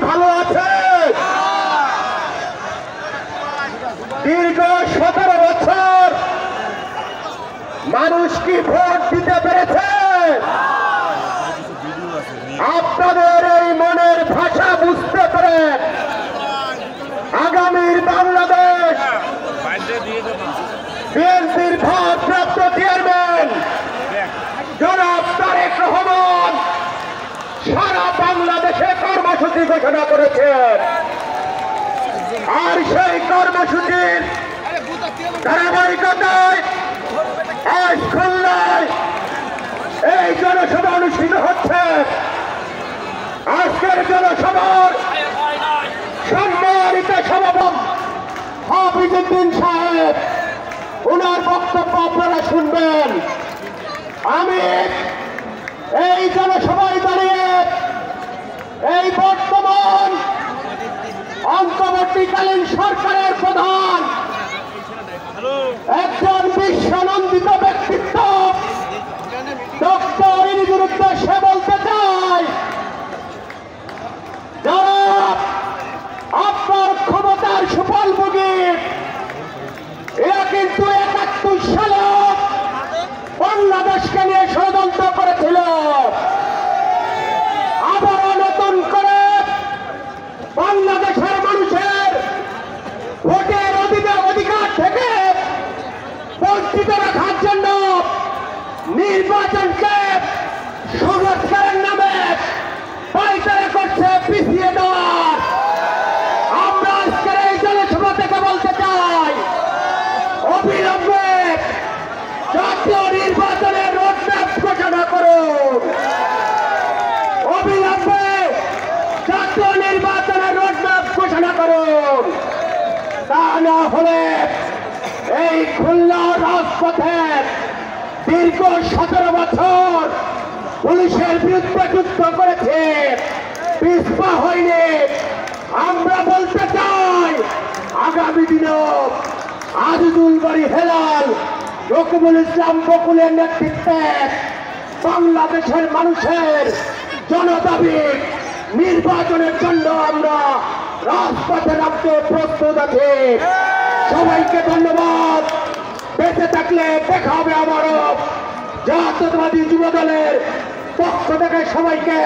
ভালো আছে? দীর্ঘ 17 বছর মানুষ কি ভোট দিতে পেরেছে? আপনাদের এই মনের ভাষা বুঝতে পেরে আগামীর বাংলাদেশ বিএনপির ভারপ্রাপ্ত চেয়ারম্যান জনাব তারেক রহমান সারা বাংলাদেশে কর্মসূচি ঘোষণা করেছেন। আর সেই কর্মসূচির ধারাবাহিকতায় আজ খুলনায় এই জনসভা অনুষ্ঠিত হচ্ছে। আজকের জনসভার সম্মানিত সভাপতি হাফিজউদ্দিন সাহেব, ওনার বক্তব্য আপনারা শুনবেন। আমি এই জনসভায় দাঁড়িয়ে এই বর্তমান অন্তর্বর্তীকালীন সরকারের প্রধান একজন বিশ্বনন্দিত ব্যক্তিত্ব ডক্টর ইউনূসের উদ্দেশ্যে বলতে চাই, যারা আপনার ক্ষমতার সুফলভোগী, এরা কিন্তু 71 সালে বাংলাদেশকে নিয়ে ষড়যন্ত্র করেছিল। আবারও নতুন করে বাংলাদেশের মানুষের ভোটের অধিকার থেকে বঞ্চিত রাখার জন্য নির্বাচনকে সংস্কারের নামে পায়তারা করছে, পিছিয়ে দেওয়ার। আমরা আজকের এই জনসভা থেকে বলতে চাই, অবিলম্বে জাতীয় নির্বাচনের রোডম্যাপ ঘোষণা করুন। অবিলম্বে জাতীয় নির্বাচনের রোডম্যাপ ঘোষণা করুন। তা না হলে এই খুলনা রাজপথে দীর্ঘ 17 বছর পুলিশের বিরুদ্ধে যুদ্ধ করেছে, পিছপা হয়নি। আমরা বলতে চাই, আগামী দিনেও আজিজুল বাড়ি হেলাল, রকিবুল ইসলাম বকুলের নেতৃত্বে বাংলাদেশের মানুষের জনদাবি নির্বাচনের জন্য আমরা রাজপথে নামতে প্রস্তুত আছি। সবাইকে ধন্যবাদ। বেঁচে থাকলে দেখা হবে আবারও। জাতীয়তাবাদী যুব দলের পক্ষ থেকে সবাইকে